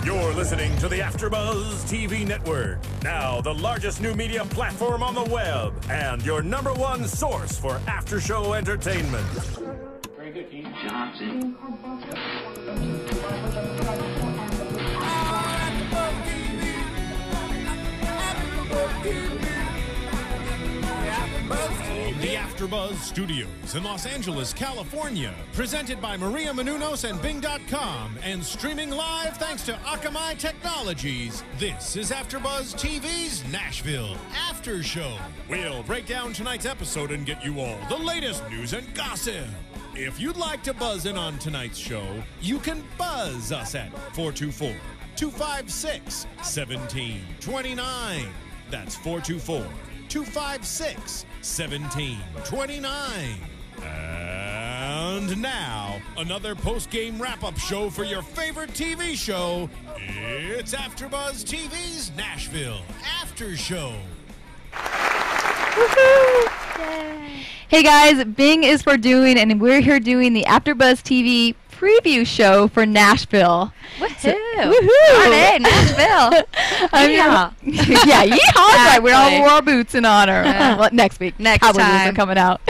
You're listening to the AFTERBUZZ TV network. Now, the largest new media platform on the web and your #1 source for after-show entertainment. Very good, Keith Johnson. The AFTERBUZZ Studios in Los Angeles, California. Presented by Maria Menounos and Bing.com and streaming live thanks to Akamai Technologies. This is AFTERBUZZ TV's Nashville After Show. We'll break down tonight's episode and get you all the latest news and gossip. If you'd like to buzz in on tonight's show, you can buzz us at 424-256-1729. That's 424-256-1729. And now, another post-game wrap-up show for your favorite TV show. It's AFTERBUZZ TV's Nashville After Show. Woohoo! Hey guys, Bing is for doing, and we're here doing the AFTERBUZZ TV preview show for Nashville. Woohoo! Woohoo! Hey, Nashville! Yeah, yeehaw! Right, we all wore our boots in honor. Well, next week. Next Cowboy boots time. are coming out.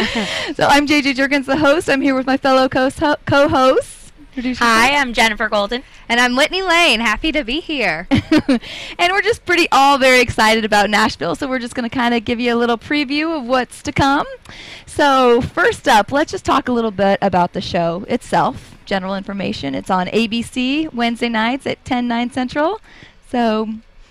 So I'm JJ Jurgens, the host. I'm here with my fellow co-hosts. Hi, I'm Jenifer Golden. And I'm Whitney Lane. Happy to be here. And we're just all very excited about Nashville, so we're just going to kind of give you a little preview of what's to come. So first up, let's just talk a little bit about the show itself. General information. It's on ABC Wednesday nights at 10/9 Central. So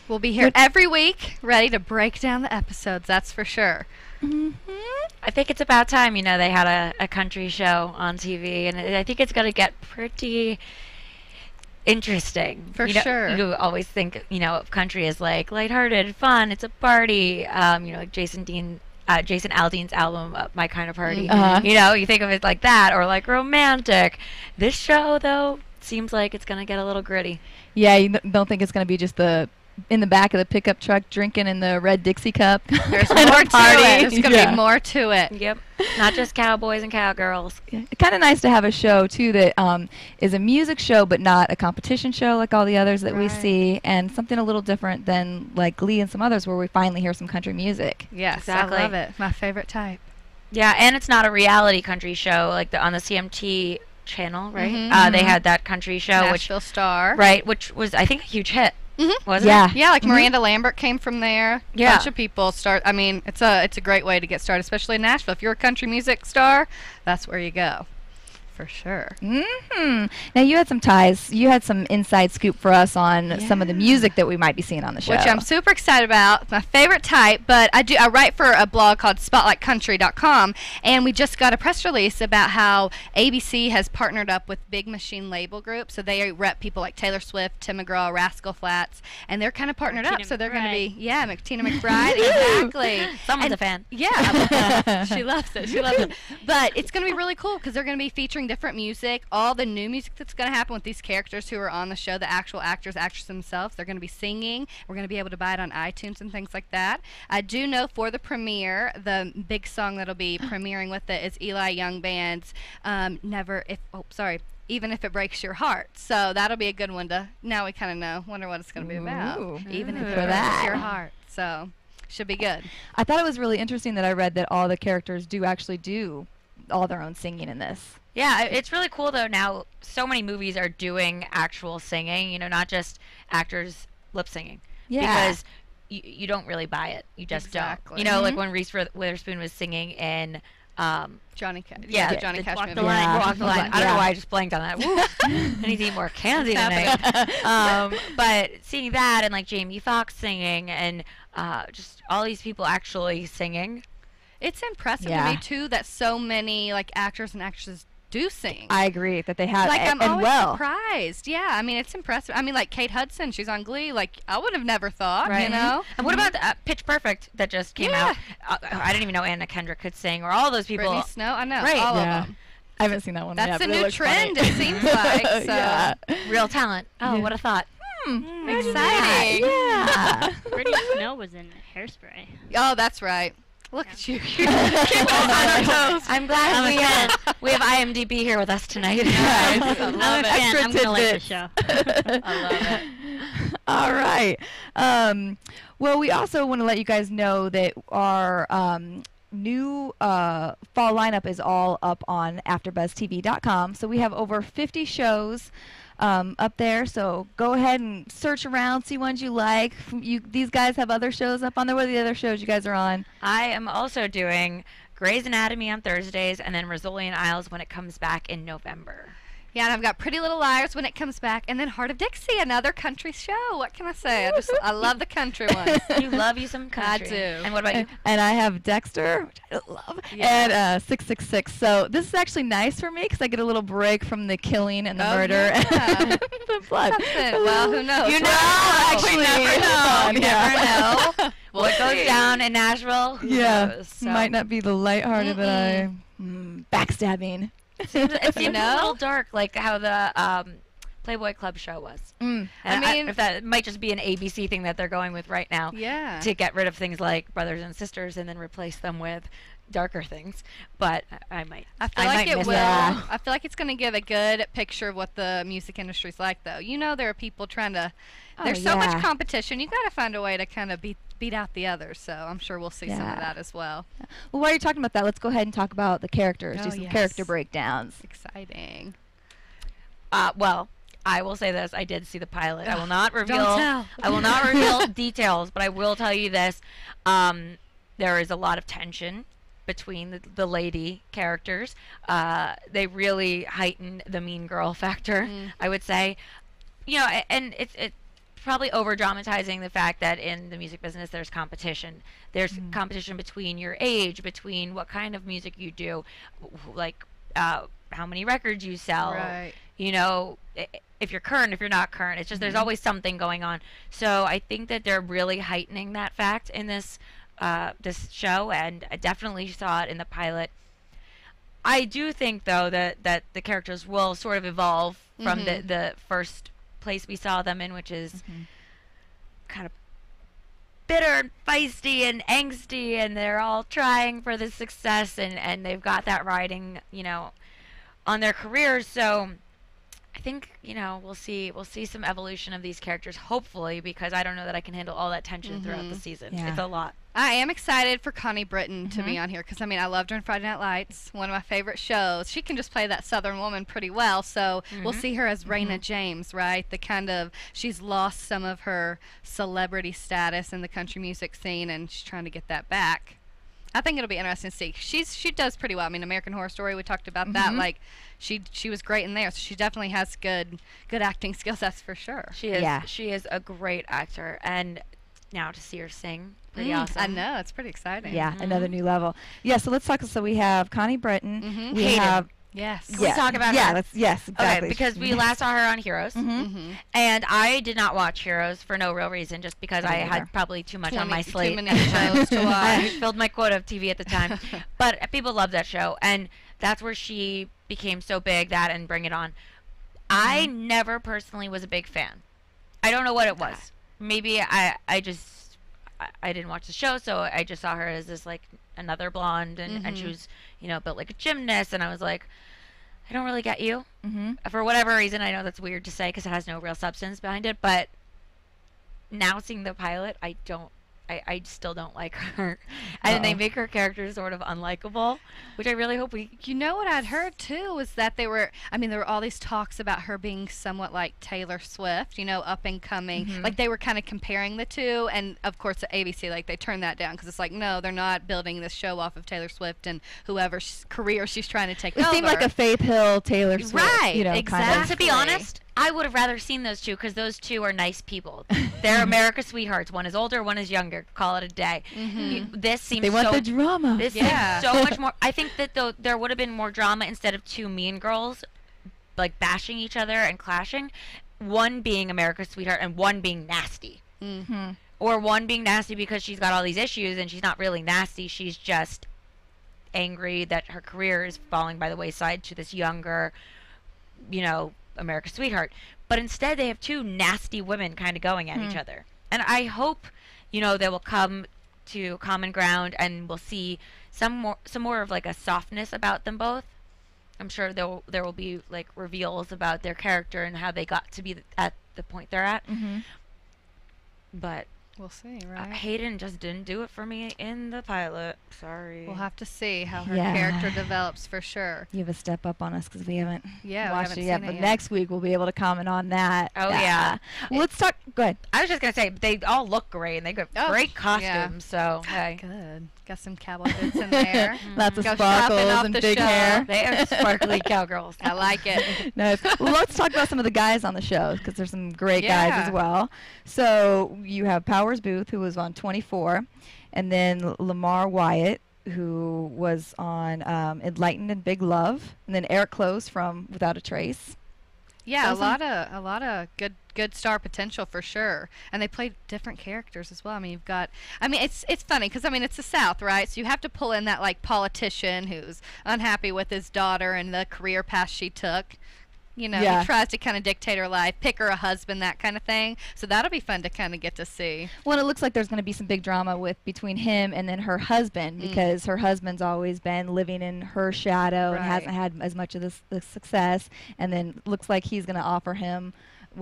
We'll be here every week, ready to break down the episodes, that's for sure. I think it's about time, you know, they had a country show on TV, and I think it's going to get pretty interesting. For sure. You always think, you know, of country as like lighthearted, fun, it's a party, you know, like Jason Aldean's album, My Kind of Party. You know, you think of it like that, or like romantic. This show, though, seems like it's going to get a little gritty. yeah, you don't think it's going to be just in the back of the pickup truck drinking in the red Dixie cup. There's more to it. There's going to be more to it. Yep. Not just cowboys and cowgirls. Yeah. It's kind of nice to have a show, too, that is a music show but not a competition show like all the others that we see, and something a little different than like Glee and some others where we finally hear some country music. Yes, Exactly. I love it. My favorite type. Yeah, and it's not a reality country show like on the CMT channel, right? They had that country show, Nashville Star. which was, I think, a huge hit. Wasn't Yeah. it? Yeah, like Miranda Lambert came from there. Yeah. Bunch of people start. I mean, it's a great way to get started, especially in Nashville. If you're a country music star, that's where you go, for sure. Now you had some ties. You had some inside scoop for us on some of the music that we might be seeing on the show. Which I'm super excited about. It's my favorite type, but I write for a blog called SpotlightCountry.com, and we just got a press release about how ABC has partnered up with Big Machine Label Group, so they rep people like Taylor Swift, Tim McGraw, Rascal Flatts, and they're kind of partnered up, so they're going to be, Tina McBride, exactly. Someone's a fan. Yeah, she loves it. She loves it. But it's going to be really cool because they're going to be featuring different music, all the new music that's going to happen with these characters who are on the show, the actual actors, actresses themselves. They're going to be singing. We're going to be able to buy it on iTunes and things like that. I do know for the premiere, the big song that'll be premiering with it is Eli Young Band's Even If It Breaks Your Heart. So that'll be a good one to, now we kind of know, wonder what it's going to be about. Even If It Breaks Your Heart. So, should be good. I thought it was really interesting that I read that all the characters do actually do all their own singing in this. Yeah, it's really cool, though, now so many movies are doing actual singing, you know, not just actors lip singing. Yeah. Because you don't really buy it. You just Exactly. don't. You know, like when Reese Witherspoon was singing in... Johnny Cash. Yeah, the Johnny Cash Walk movie. the Line. Yeah. Walk the Line. I don't know why I just blanked on that. Woo. I need to eat more candy tonight. But seeing that and like Jamie Foxx singing and just all these people actually singing. It's impressive to me too that so many like actors and actresses do sing. I agree that they have, like I'm and always surprised. Yeah, I mean it's impressive. I mean like Kate Hudson, she's on Glee. Like I would have never thought, you know. And what about Pitch Perfect that just came out? I didn't even know Anna Kendrick could sing, or all those people. Brittany Snow, I know, Right. all of them. I haven't seen that one yet. That's a but it new looks trend, funny. it seems like. So. Real talent. Oh, what a thought. Exciting. Yeah. Brittany Snow was in Hairspray. Oh, that's right. Look at you. I'm glad we have IMDb here with us tonight. I'm a fan. I'm going to like the show. I love it. All right. Well, we also want to let you guys know that our new fall lineup is all up on AfterBuzzTV.com. So we have over 50 shows up there. So go ahead and search around, see ones you like. These guys have other shows up on there. What are the other shows you guys are on? I am also doing Grey's Anatomy on Thursdays, and then Rizzoli and Isles when it comes back in November. Yeah, and I've got Pretty Little Liars when it comes back, and then Heart of Dixie, another country show. What can I say? I love the country ones. You love you some country. I do. And what about you? And I have Dexter, which I love, Yeah. and 666. So this is actually nice for me because I get a little break from the killing and the murder Yeah. and the blood. Well, who knows? You know, actually, we never it's know. fun, You yeah. never know. What goes down in Nashville? Who knows? So. Might not be the lighthearted that backstabbing. It seems a know? little dark, like how the Playboy Club show was. Mm. And I mean- if that might just be an ABC thing that they're going with right now. Yeah. To get rid of things like brothers and sisters and then replace them with darker things. But I might. I feel I like might it miss will. that. I feel like it's going to give a good picture of what the music industry's like, though. You know, there are people trying to. There's so much competition. You got to find a way to kind of beat out the others. So I'm sure we'll see some of that as well. Well, while you're talking about that, let's go ahead and talk about the characters. Do Oh, some yes. character breakdowns. Exciting. Well, I will say this: I did see the pilot. I will not reveal. Don't tell. I will not reveal details, but I will tell you this: there is a lot of tension between the lady characters. They really heighten the mean girl factor, I would say. You know, and it's probably over dramatizing the fact that in the music business there's competition. There's competition between your age, between what kind of music you do, like how many records you sell. Right. You know, if you're current, if you're not current. It's just there's always something going on. So I think that they're really heightening that fact in this this show, and I definitely saw it in the pilot. I do think, though, that the characters will sort of evolve from the first place we saw them in, which is kind of bitter and feisty and angsty, and they're all trying for the success, and they've got that riding, you know, on their careers. So I think, you know, we'll see some evolution of these characters, hopefully, because I don't know that I can handle all that tension throughout the season. Yeah. It's a lot. I am excited for Connie Britton to be on here because, I mean, I loved her in Friday Night Lights, one of my favorite shows. She can just play that Southern woman pretty well, so we'll see her as Raina James, right? The kind of, she's lost some of her celebrity status in the country music scene, and she's trying to get that back. I think it'll be interesting to see. She does pretty well. I mean, American Horror Story, we talked about that. Like, she was great in there, so she definitely has good acting skills, that's for sure. She is. Yeah. She is a great actor, and now to see her sing, pretty awesome. I know, it's pretty exciting. Yeah, another new level. Yeah, so let's talk. So we have Connie Britton. We Hayden. have Yes. Can we talk about yeah, her? let's exactly. Okay, because we last saw her on Heroes, and I did not watch Heroes for no real reason, just because I had probably too much on my slate. Too many shows to I watch. filled my quota of TV at the time, but people love that show, and that's where she became so big. That and Bring It On. I never personally was a big fan. I don't know what it was. Maybe I didn't watch the show, so I just saw her as this like another blonde, and she was, you know, built like a gymnast, and I was like, I don't really get you. For whatever reason. I know that's weird to say because it has no real substance behind it, but now seeing the pilot, I still don't like her. And they make her character sort of unlikable, which I really hope we... You know what I'd heard, too, was that there were all these talks about her being somewhat like Taylor Swift, you know, up and coming. Like, they were kind of comparing the two, and, of course, the ABC, like, they turned that down, because it's like, no, they're not building this show off of Taylor Swift and whoever's career she's trying to take over. It seemed like a Faith Hill, Taylor Swift, Right, you know, exactly. kind of. To be honest, I would have rather seen those two because those two are nice people. They're America's sweethearts. One is older, one is younger. Call it a day. This seems They want so... the drama. This seems so much more... I think that there would have been more drama instead of two mean girls, like, bashing each other and clashing. One being America's sweetheart and one being nasty. Or one being nasty because she's got all these issues and she's not really nasty. She's just angry that her career is falling by the wayside to this younger, you know, America's sweetheart. But instead they have two nasty women kind of going at each other. And I hope, you know, they will come to common ground and we'll see some more of like a softness about them both. I'm sure there will be like reveals about their character and how they got to be at the point they're at. but We'll see, right? Hayden just didn't do it for me in the pilot. Sorry. We'll have to see how her Yeah. character develops for sure. You have a step up on us because we haven't Yeah, we watched haven't it yet. seen But it yet. next week we'll be able to comment on that. Oh, yeah. Well, let's talk. Go ahead. I was just gonna say they all look great and they got Oh, great yeah. costumes. So hey, Good. Got some cowboy boots in there. Lots of Go shopping sparkles off and the big show. hair. they are sparkly cowgirls. I like it. Nice. Well, let's talk about some of the guys on the show because there's some great guys Yeah. as well. So you have Powers Booth, who was on 24, and then Lamar Wyatt, who was on Enlightened and Big Love, and then Eric Close from Without a Trace. Yeah, Those are- a lot of good star potential for sure. And they played different characters as well. I mean, you've got it's funny cuz it's the South, right? So you have to pull in that like politician who's unhappy with his daughter and the career path she took. You know, Yeah. he tries to kind of dictate her life, pick her a husband, that kind of thing. So that'll be fun to kind of get to see. Well, it looks like there's going to be some big drama between him and then her husband because her husband's always been living in her shadow and hasn't Right. had as much of the success. And then looks like he's going to offer him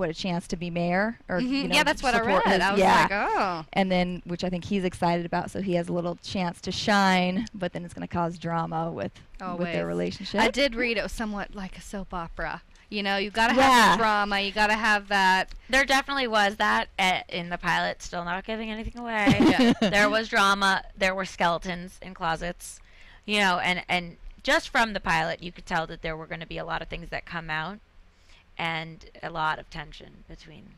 a chance to be mayor or you know, Yeah, that's what I support read. his- I was yeah. like, oh. And then, which I think he's excited about, so he has a little chance to shine, but then it's going to cause drama with their Always. relationship. I did read it was somewhat like a soap opera. You know, you got to Yeah. have the drama. You got to have that. There definitely was that in the pilot. Still not giving anything away. Yeah. There was drama. There were skeletons in closets. You know, and just from the pilot, you could tell that there were going to be a lot of things that come out, and a lot of tension between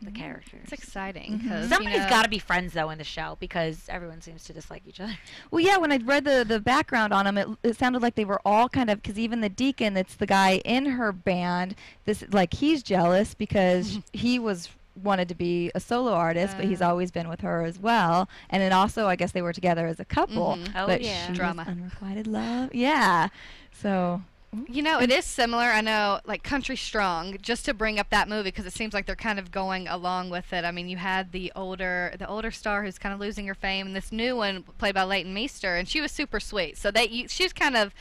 the characters. It's exciting because Somebody's got to be friends though in the show because everyone seems to dislike each other. Well, yeah, when I read the background on them, it sounded like they were all kind of, because even the deacon, that's the guy in her band, he's jealous because he wanted to be a solo artist, but he's always been with her as well. And then also, I guess they were together as a couple. Oh, but yeah. she Drama. was unrequited love. Yeah. So. You know, it is similar. I know, like Country Strong, just to bring up that movie because it seems like they're kind of going along with it. I mean, you had the older star who's kind of losing her fame, and this new one played by Leighton Meester, and she was super sweet. So she was kind of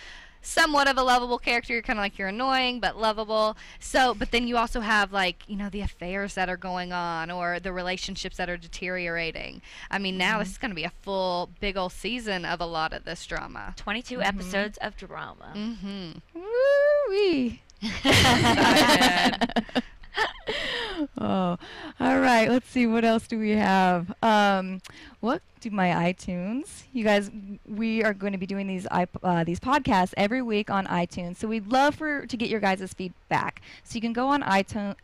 somewhat of a lovable character. You're kind of like, you're annoying but lovable. So, but then you also have like, you know, the affairs that are going on or the relationships that are deteriorating. I mean, now this is going to be a full big old season of a lot of this drama. 22 episodes of drama. Mm-hmm. Woo-wee. Oh, all right. Let's see. What else do we have? What do my iTunes? You guys, we are going to be doing these podcasts every week on iTunes. So we'd love to get your guys' feedback. So you can go on iTunes.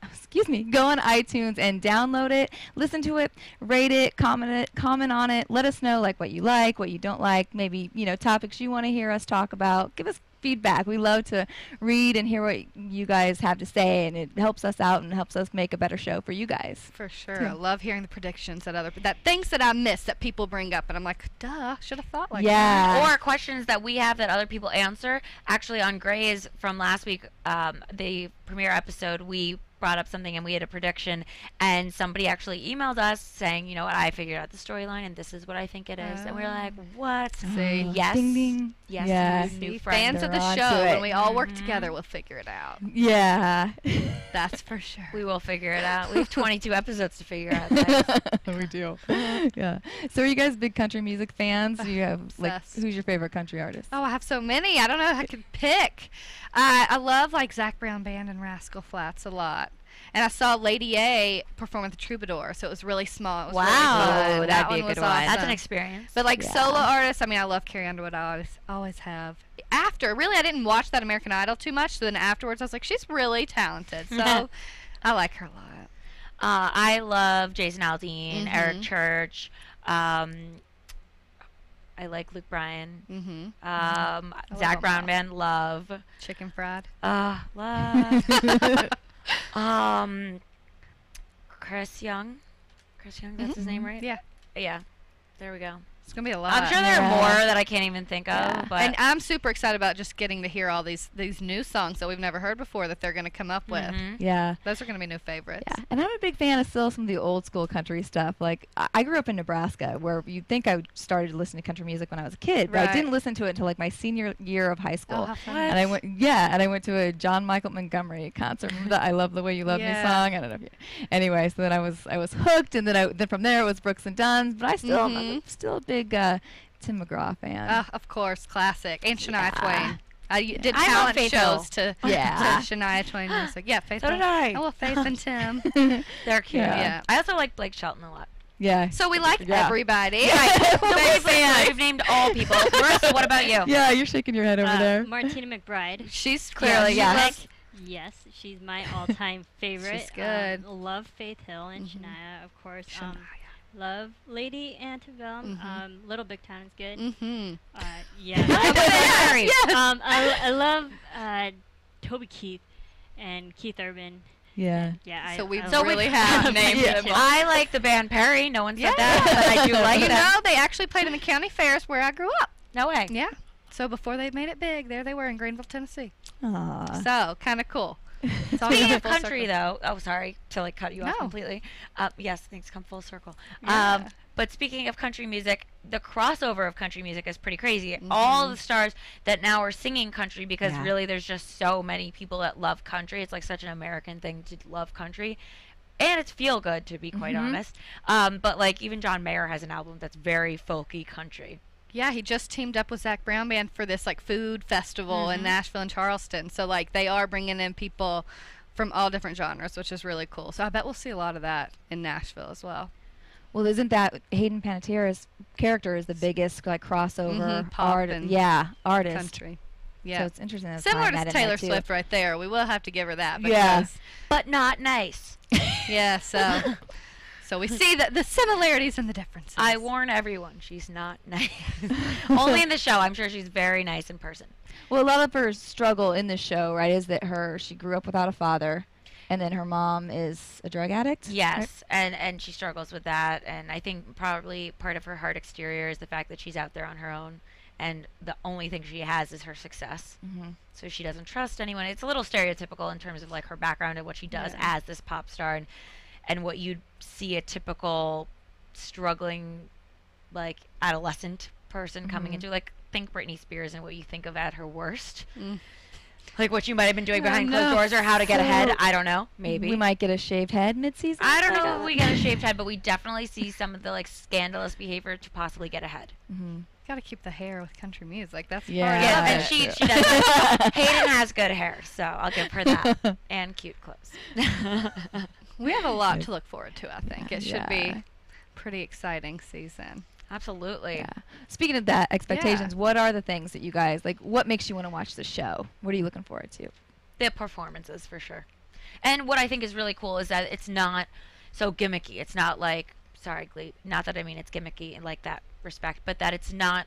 Go on iTunes and download it, listen to it, rate it, comment on it. Let us know what you like, what you don't like. Maybe topics you want to hear us talk about. Give us feedback. We love to read and hear what you guys have to say, and it helps us out and helps us make a better show for you guys. For sure. Yeah. I love hearing the predictions that things that I miss that people bring up, and I'm like, duh, should have thought like that. Yeah. Or questions that we have that other people answer. Actually, on Grey's from last week, the premiere episode, we brought up something and we had a prediction, and somebody actually emailed us saying, you know what, I figured out the storyline and this is what I think it is. And we were like, what? See? Yes. Ding, ding. Yes. Yeah. New Fans friends. of They're the onto show, it. when we all work together, we'll figure it out. Yeah. That's for sure. We will figure it out. We have 22 episodes to figure out. Guys. We do. Yeah. So are you guys big country music fans? Do you have Obsessed. who's your favorite country artist? Oh, I have so many. I don't know if I could pick. I love Zach Brown Band and Rascal Flatts a lot. And I saw Lady A perform at the Troubadour, so it was really small. It was really Wow, fun. that'd That be a one good was one. That's an awesome. experience. But Yeah. solo artists, I mean, I love Carrie Underwood. I always have. Really, I didn't watch that American Idol too much. So then afterwards, I was like, she's really talented. So I like her a lot. I love Jason Aldean, Eric Church. I like Luke Bryan. Mm-hmm. Zach them Brown all. Band, love. Chicken fried. Love. Chris Young. Chris Young, that's his name, right? Yeah. Yeah. There we go. It's going to be a lot. I'm sure there are more that I can't even think of. But and I'm super excited about just getting to hear all these new songs that we've never heard before that they're going to come up with. Yeah. Those are going to be new favorites. Yeah, and I'm a big fan of still some of the old school country stuff. Like, I grew up in Nebraska, where you'd think I started listening to country music when I was a kid, but I didn't listen to it until like my senior year of high school. Oh, how fun. And I went to a John Michael Montgomery concert. Remember that "I Love the Way You Love Me" song? I don't know if you. Anyway, so then I was hooked, and then from there it was Brooks and Dunn's. But I'm still a big Tim McGraw fan. Of course, classic. And Shania Twain. I did I love talent Faith shows to Yeah. Shania Twain music. Yeah, Faith. So did I. I love Faith and Tim. they're cute. Yeah. I also like Blake Shelton a lot. Yeah. So we like everybody. So we've named all people. Marissa, what about you? Yeah, you're shaking your head over there. Martina McBride. She's clearly Yes, she's my all-time favorite. She's good. Love Faith Hill and Shania, of course. Love Lady Antebellum. Little Big Town is good. Yeah. I love Toby Keith and Keith Urban. Yeah. So we really have named them. I like the band Perry. No one said that, but I do like You them. know, they actually played in the county fairs where I grew up. No way. Yeah. So before they made it big, there they were in Greenville, Tennessee. Aww. So kind of cool. Speaking of country, though, sorry to cut you off completely. Yes, things come full circle. But speaking of country music, the crossover of country music is pretty crazy. All the stars that now are singing country, because really there's just so many people that love country. It's like such an American thing to love country. And it's feel good, to be quite honest. But like even John Mayer has an album that's very folky country. Yeah, he just teamed up with Zach Brown Band for this like food festival in Nashville and Charleston. So like they are bringing in people from all different genres, which is really cool. So I bet we'll see a lot of that in Nashville as well. Well, isn't that Hayden Panettiere's character is the biggest like crossover artist? Country. Yeah. So it's interesting. That Similar that to in Taylor there, too. Swift right there. We will have to give her that. But not nice. Yeah, so we see the similarities and the differences. I warn everyone, she's not nice. Only in the show. I'm sure she's very nice in person. Well, a lot of her struggle in the show, right, is that she grew up without a father, and then her mom is a drug addict. Yes, right? and she struggles with that, and I think probably part of her hard exterior is the fact that she's out there on her own, and the only thing she has is her success. So she doesn't trust anyone. It's a little stereotypical in terms of like her background and what she does as this pop star, and what you'd see a typical struggling like adolescent person coming into. Like think Britney Spears and what you think of at her worst. Like what you might have been doing behind closed doors, or how to get ahead. I don't know. Maybe we might get a shaved head mid-season. I don't know if we get a shaved head, but we definitely see some of the like scandalous behavior to possibly get ahead. Got to keep the hair with country music. That's Yeah. part of Yeah, it. and she does. Hayden has good hair, so I'll give her that. And cute clothes. We have a lot to look forward to, I think. It should be pretty exciting season. Absolutely. Yeah. Speaking of that, expectations, what are the things that you guys, like, what makes you want to watch the show? What are you looking forward to? The performances, for sure. And what I think is really cool is that it's not so gimmicky. It's not like, sorry, Glee, not that I mean it's gimmicky in like that respect, but that it's not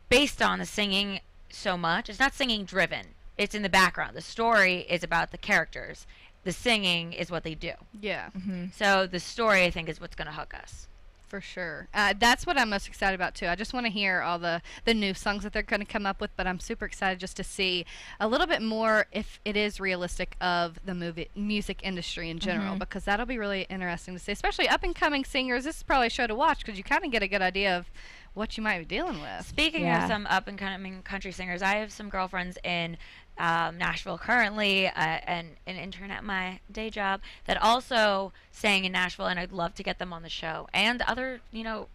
based on the singing so much. It's not singing driven. It's in the background. The story is about the characters. The singing is what they do. Yeah. So the story, I think, is what's going to hook us. For sure. That's what I'm most excited about, too. I just want to hear all the new songs that they're going to come up with, but I'm super excited just to see a little bit more, if it is realistic, of the music industry in general, because that'll be really interesting to see, especially up-and-coming singers. This is probably a show to watch because you kind of get a good idea of what you might be dealing with. Speaking of some up-and-coming country singers, I have some girlfriends in Nashville currently, and an intern at my day job that also sang in Nashville, and I'd love to get them on the show, and other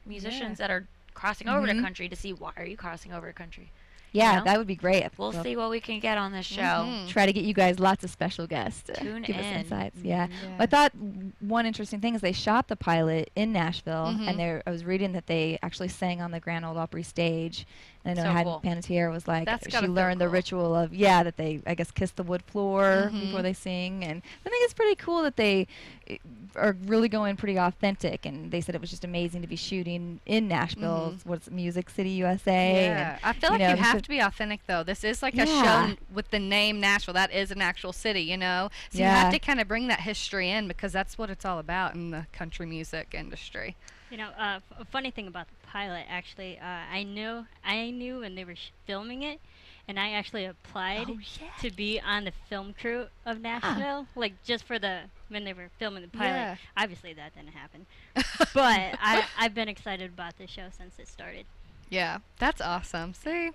musicians that are crossing over to country, to see why are you crossing over to country. Yeah, that would be great. We'll see what we can get on this show. Try to get you guys lots of special guests to Tune give us in. insights. I thought one interesting thing is they shot the pilot in Nashville, and I was reading that they actually sang on the Grand Ole Opry stage. And I know cool. Panettiere was like, That's she gotta feel learned the cool. ritual of, that they, I guess, kiss the wood floor before they sing. And I think it's pretty cool that they are really going pretty authentic. And they said it was just amazing to be shooting in Nashville. What's Music City, USA. Yeah. And, I feel like you have to be authentic, though. This is like a show with the name Nashville. That is an actual city, So you have to kind of bring that history in, because that's what it's all about in the country music industry. A funny thing about the pilot, actually. I knew when they were filming it, and I actually applied to be on the film crew of Nashville, like just for when they were filming the pilot. Yeah. Obviously, that didn't happen, but I've been excited about this show since it started. Yeah, that's awesome. See,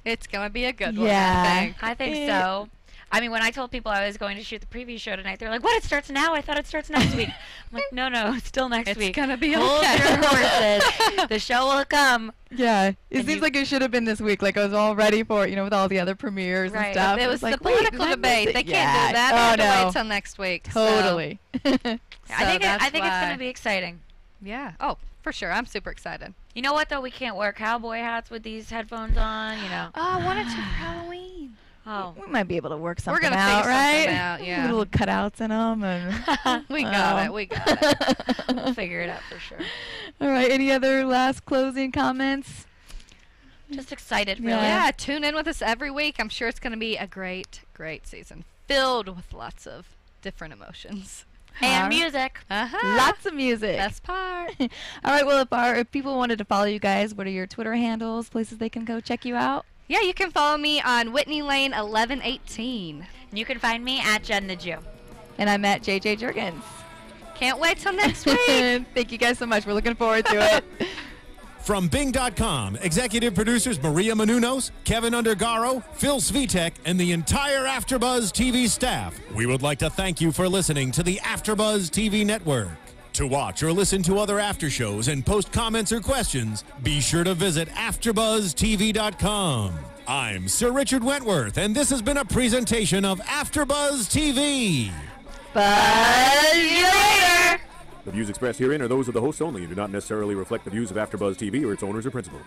it's gonna be a good one. Yeah. I think so. I mean, when I told people I was going to shoot the preview show tonight, they're like, "What? It starts now? I thought it starts next week." I'm like, "No, it's still next week. It's gonna be Hold okay. your horses. The show will come." Yeah, it And seems you- like it should have been this week. Like I was all ready for it, with all the other premieres and Right. stuff. It was like, the wait, political did I miss debate. it? They can't Yeah. do that. Oh, They have to no. wait till next week. Totally. I think I that's think it's why. going to be exciting. Yeah. Oh, for sure. I'm super excited. You know what though? We can't wear cowboy hats with these headphones on. Oh, I wanted to for Halloween. Oh. We might be able to work something We're gonna out, figure right? something out. Yeah. Little cutouts in them, and We got it. We got it. We'll figure it out for sure. All right. Any other last closing comments? Just excited, really. Yeah. Tune in with us every week. I'm sure it's going to be a great, great season filled with lots of different emotions. And music. Lots of music. Best part. All right. Well, if people wanted to follow you guys, what are your Twitter handles? Places they can go check you out? Yeah, you can follow me on Whitney Lane 1118. You can find me at Jen the Jew. And I'm at JJ Jurgens. Can't wait till next week. Thank you guys so much. We're looking forward to it. From Bing.com, executive producers Maria Menounos, Kevin Undergaro, Phil Svitek, and the entire AfterBuzz TV staff, we would like to thank you for listening to the AfterBuzz TV network. To watch or listen to other after shows and post comments or questions, be sure to visit AfterBuzzTV.com. I'm Sir Richard Wentworth, and this has been a presentation of AfterBuzz TV. Buzz you later. The views expressed herein are those of the hosts only and do not necessarily reflect the views of AfterBuzz TV or its owners or principals.